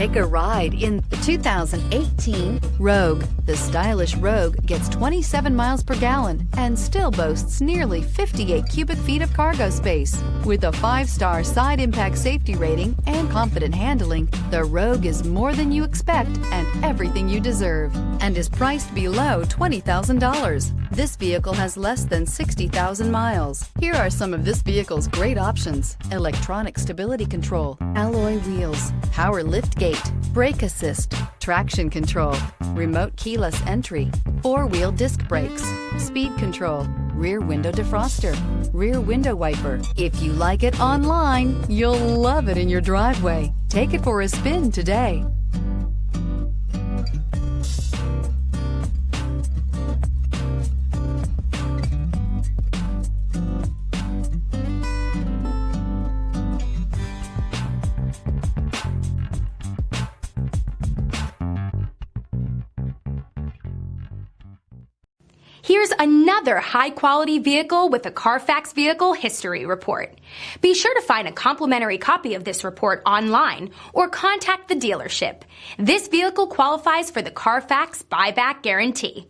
Take a ride in the 2018 Rogue. The stylish Rogue gets 27 miles per gallon and still boasts nearly 58 cubic feet of cargo space. With a 5-star side impact safety rating and confident handling, the Rogue is more than you expect and everything you deserve, and is priced below $20,000. This vehicle has less than 60,000 miles. Here are some of this vehicle's great options: electronic stability control, alloy wheels, power lift gate, brake assist, traction control, remote keyless entry, 4-wheel disc brakes, speed control, rear window defroster, rear window wiper. If you like it online, you'll love it in your driveway. Take it for a spin today. Here's another high-quality vehicle with a Carfax Vehicle History Report. Be sure to find a complimentary copy of this report online or contact the dealership. This vehicle qualifies for the Carfax Buyback Guarantee.